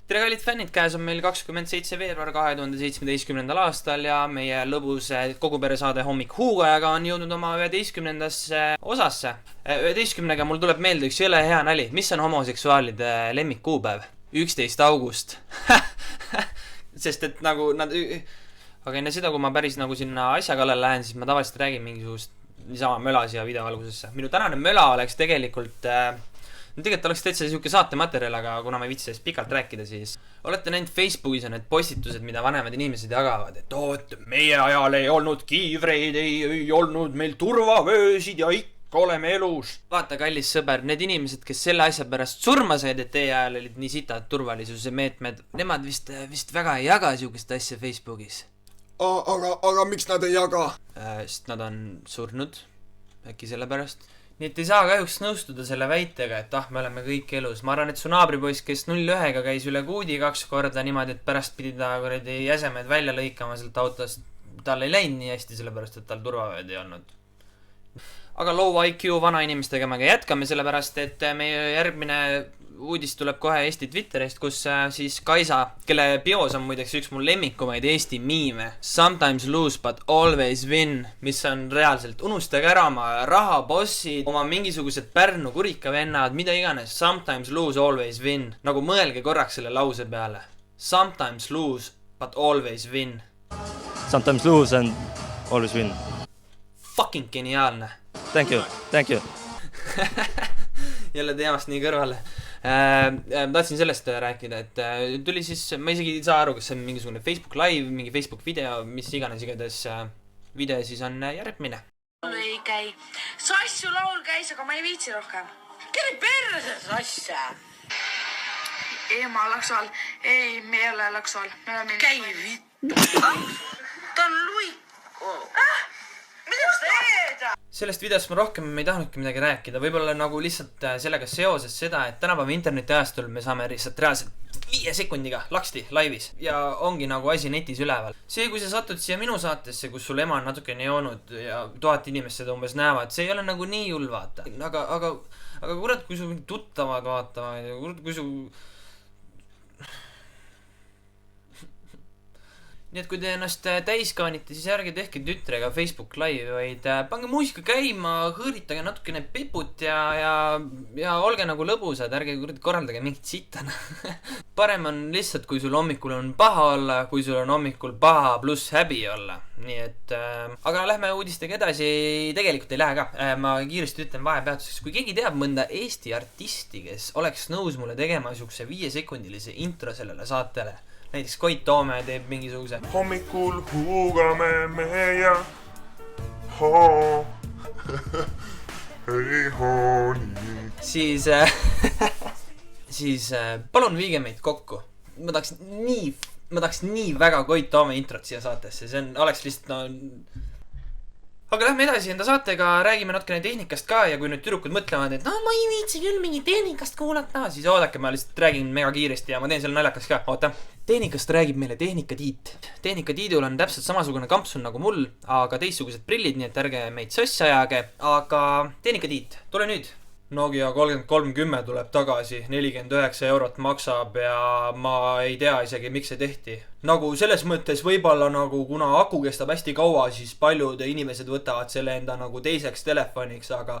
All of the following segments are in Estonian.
Tere kallid fännid, käes on meil 27. veebruar 2017. aastal ja meie lõbus kogu pere saade Hommik Huugajaga on jõudnud oma 11. osasse. 11. mul tuleb meelde üks jõle hea nali. Mis on homoseksuaalide lemmikkuupäev? 11. august. Sest et nagu nad... Aga enne seda, kui ma päris nagu sinna asja kallale lähen, siis ma tavaliselt räägin mingisugust niisama möla siia videovalgusesse. Minu tänane möla oleks tegelikult... Tegelikult oleks täitsa siuke saatematerjal, aga kuna ma ei viitsi sellest pikalt rääkida, siis olete näinud Facebookis on need postitused, mida vanemad inimesed jagavad, et oot, meie ajal ei olnud kiivreid, ei olnud meil turvavöösid ja ikka oleme elus. Vaata, kallis sõber, need inimesed, kes selle asja pärast surma said, et teie ajal olid nii sitad turvalisuse meetmed, nemad vist väga ei jaga siukest asja Facebookis. Aga miks nad ei jaga? Sest nad on surnud, äkki selle pärast. Nii et ei saa kahjuks nõustuda selle väitega, et me oleme kõik elus. Ma arvan, et su naabripoiss, kes 01-ga käis üle kuudi 2 korda niimoodi, et pärast pidi ta kuradi jäsemed välja lõikama sealt autost. Tal ei läinud nii hästi sellepärast, et tal turvavööd ei olnud. Aga low IQ vana inimestega me ka jätkame sellepärast, et meie järgmine uudis tuleb kohe Eesti Twitterist, kus siis Kaisa, kelle bios on muideks üks mul lemmikumaid Eesti miime, sometimes lose but always win, mis on reaalselt, unustage ära oma rahabossid, oma mingisugused Pärnu kurikavennad, mida iganes, sometimes lose, always win. Nagu mõelge korraks selle lause peale. Sometimes lose but always win. Sometimes lose and always win. Fucking geniaalne. Thank you. Jälle teemast nii kõrvale. Tahtsin sellest rääkida, et tuli siis, ma isegi ei saa aru, kas see on mingisugune Facebook live, mingi Facebook video, mis iganes igades video siis on järgmine. Ei käi. Sassu laul käis, aga ma ei viitsi rohkem. Kelle perse Sasse? Ma Laksal. Ei, me ei ole Laksal. Käi vittu. Ta on luiku. Mida sa teed? Sellest videost ma rohkem ei tahtnudki midagi rääkida. Võib-olla nagu lihtsalt sellega seoses seda, et tänapäeva interneti ajastul me saame lihtsalt reaalselt 5 sekundiga laksti laivis ja ongi nagu asi netis üleval. See, kui sa satud siia minu saatesse, kus sul ema on natukene joonud ja 1000 inimest seda umbes näevad, see ei ole nagu nii hull vaata. Aga kurat, kui su tuttavad vaatavad ja kurat, kui su... Nii et kui te ennast täis kaanite, siis ärge tehke tütrega Facebook live, vaid pange muusika käima, hõõritage natukene piput ja olge nagu lõbusad, ärge korraldage mingit sitana. Parem on lihtsalt, kui sul hommikul on paha olla, kui sul on hommikul paha pluss häbi olla. Nii et, aga lähme uudistega edasi, tegelikult ei lähe ka. Ma kiiresti ütlen vahepeatuseks, kui keegi teab mõnda Eesti artisti, kes oleks nõus mulle tegema siukse 5-sekundilise intro sellele saatele. Näiteks Koit Toome teeb mingisuguse Hommikul huugame me ja ei nii. Siis palun viige meid kokku. Ma tahaks nii väga Koit Toome introt siia saatesse. See oleks lihtsalt Aga lähme edasi enda saatega, räägime natukene tehnikast ka ja kui nüüd tüdrukud mõtlevad, et ma ei viitsi küll mingi tehnikast kuulata, siis oodake, ma lihtsalt räägin mega kiiresti ja ma teen selle naljakas ka, oota. Tehnikast räägib meile Tehnikatiit. Tehnikatiidul on täpselt samasugune kampsun nagu mul, aga teistsugused prillid, nii et ärge meid sossi ajage, aga Tehnikatiit, tule nüüd. Nokia 3310 tuleb tagasi, 49 eurot maksab ja ma ei tea isegi, miks see tehti. Nagu selles mõttes võib-olla nagu kuna aku kestab hästi kaua, siis paljud inimesed võtavad selle enda nagu teiseks telefoniks, aga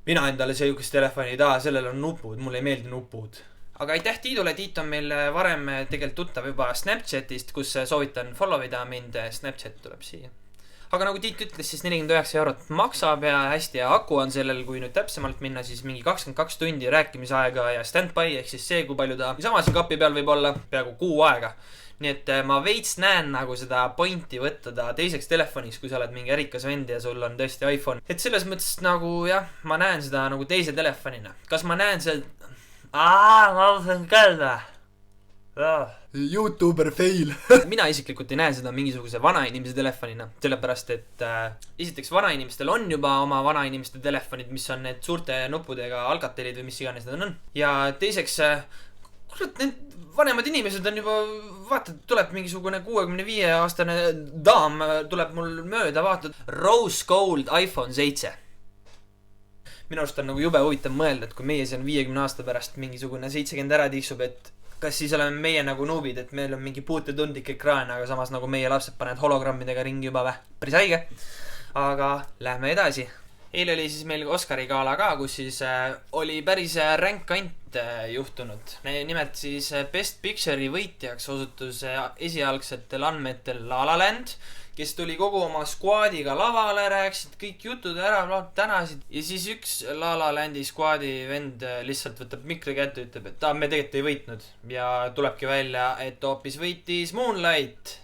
mina endale sellist telefoni ei taha, sellel on nupud, mulle ei meeldi nupud. Aga aitäh Tiidule, Tiit on meil varem tegelikult tuttav juba Snapchatist, kus soovitan followida mind, Snapchat tuleb siia. Aga nagu Tiit ütles, siis 49 eurot maksab ja hästi ja aku on sellel, kui nüüd täpsemalt minna, siis mingi 22 tundi rääkimisaega ja standby, ehk siis see, kui palju ta sama siin kapi peal võib olla, peaaegu kuu aega. Nii et ma veits näen nagu seda pointi võtta teiseks telefoniks, kui sa oled mingi ärikas vend ja sul on tõesti iPhone. Et selles mõttes nagu jah, ma näen seda nagu teise telefonina. Kas ma näen seda... ma võin kälda. YouTuber fail. Mina isiklikult ei näe seda mingisuguse vanainimese telefonina, sellepärast et esiteks vanainimestel on juba oma vanainimeste telefonid, mis on need suurte nuppudega alkatelid või mis iganes need on. Ja teiseks, kurat, need vanemad inimesed on juba, vaata, tuleb mingisugune 65-aastane daam, tuleb mul mööda, vaata, Rose Gold iPhone 7. Minu arust on nagu jube huvitav mõelda, et kui meie siin 50 aasta pärast mingisugune 70 ära tiksub, et kas siis oleme meie nagu nuubid, et meil on mingi puutetundlik ekraan, aga samas nagu meie lapsed panevad hologrammidega ringi juba või? Päris haige. Aga lähme edasi. Eile oli siis meil Oscari gala ka, kus siis oli päris ränk kant juhtunud. Nimelt siis Best Picture'i võitjaks osutus esialgsetel andmetel La La Land, kes tuli kogu oma skuadiga lavale, rääksid kõik jutud ära, tänasid. Ja siis üks La La Landi skuadi vend lihtsalt võtab mikri kätte ja ütleb, et me tegelikult ei võitnud. Ja tulebki välja, et hoopis võitis Moonlight.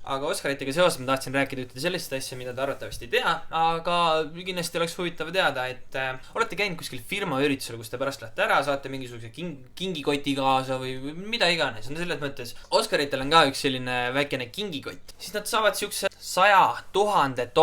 Aga Oscaritega seoses ma tahtsin rääkida ühte sellist asja, mida te arvatavasti ei tea, aga kindlasti oleks huvitav teada, et olete käinud kuskil firma üritusel, kus te pärast lähete ära, saate mingisuguse kingikoti kaasa või mida iganes. Selles mõttes Oscaritel on ka üks selline väikene kingikott. Siis nad saavad siukse $100,000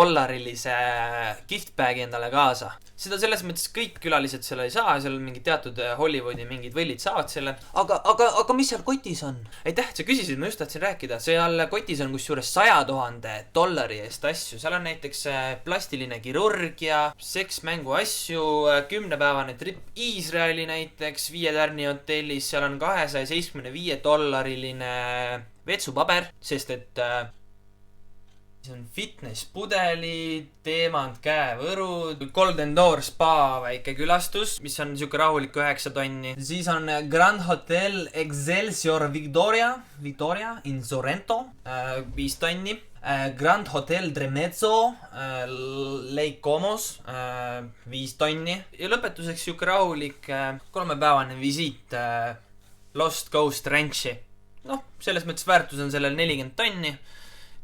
giftbagi endale kaasa. Seda selles mõttes kõik külalised selle ei saa, seal mingid teatud Hollywoodi mingid võllid saavad selle. Aga mis seal kotis on? Aitäh, sa küsisid, ma just tahtsin rääkida. Seal kotis on kusjuures $100,000 eest asju. Seal on näiteks plastiline kirurgia, seksmängu asju, 10-päevane trip Iisraeli näiteks, 5 tärni hotellis. Seal on $275 vetsupaber, sest et see on fitness pudeli, teemant käevõrud, Golden Door spa väike külastus, mis on siuke rahulik 9 tonni. Siis on Grand Hotel Excelsior Victoria in Sorrento, 5 tonni. Grand Hotel Tremezzo, Lake Comos, 5 tonni. Ja lõpetuseks siuke rahulik 3-päevane visiit Lost Coast Ranchi. Selles mõttes väärtus on sellel 40 tonni.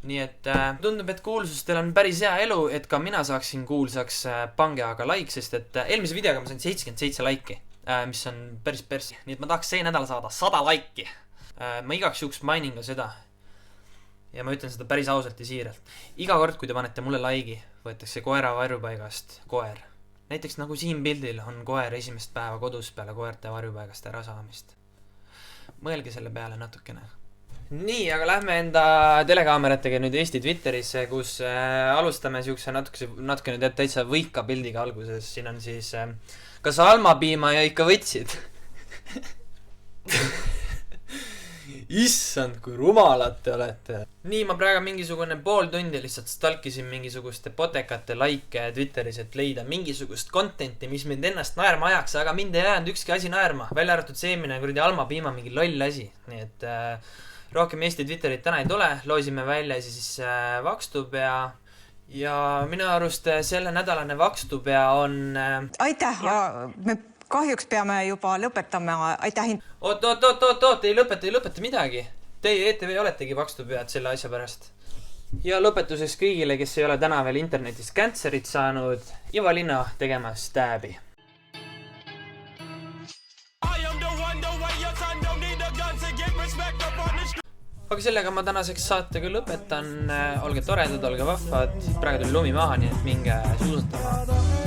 Nii et tundub, et kuulsustel on päris hea elu, et ka mina saaksin kuulsaks, pange aga like, sest et eelmise videoga ma sain 77 laiki, mis on päris persi. Nii et ma tahaks see nädal saada 100 laiki. Ma igaks juhuks mainin ka seda. Ja ma ütlen seda päris ausalt ja siiralt. Iga kord, kui te panete mulle laigi, võetakse koera varjupaigast koer. Näiteks nagu siin pildil on koer esimest päeva kodus peale koerte varjupaigast ära saamist. Mõelge selle peale natukene. Nii, aga lähme enda telekaameratega nüüd Eesti Twitterisse, kus alustame siukse natukene täitsa võika pildiga alguses. Siin on siis, kas almapiima ja ikka võtsid? Issand, kui rumalad te olete. Nii, ma praegu mingisugune pool tundi lihtsalt stalkisin mingisuguste potekate laike Twitteris, et leida mingisugust contenti, mis mind ennast naerma ajaks, aga mind ei jäänud ükski asi naerma. Välja arvatud see eelmine kuradi almapiima mingi loll asi. Nii et rohkem Eesti Twitterit täna ei tule, loosime välja siis Vakstupea ja minu arust selle nädalane Vakstupea on... Aitäh, me kahjuks peame juba lõpetama, aitäh. Oot, ei lõpeta midagi. Teie ETV oletegi Vakstupead selle asja pärast. Ja lõpetuseks kõigile, kes ei ole täna veel internetis cancerit saanud, Iva Linna tegema Stabbi. Aga sellega ma tänaseks saatega lõpetan. Olge toredad, olge vahvad. Praegu tuli lumi maha, nii et minge suusatama.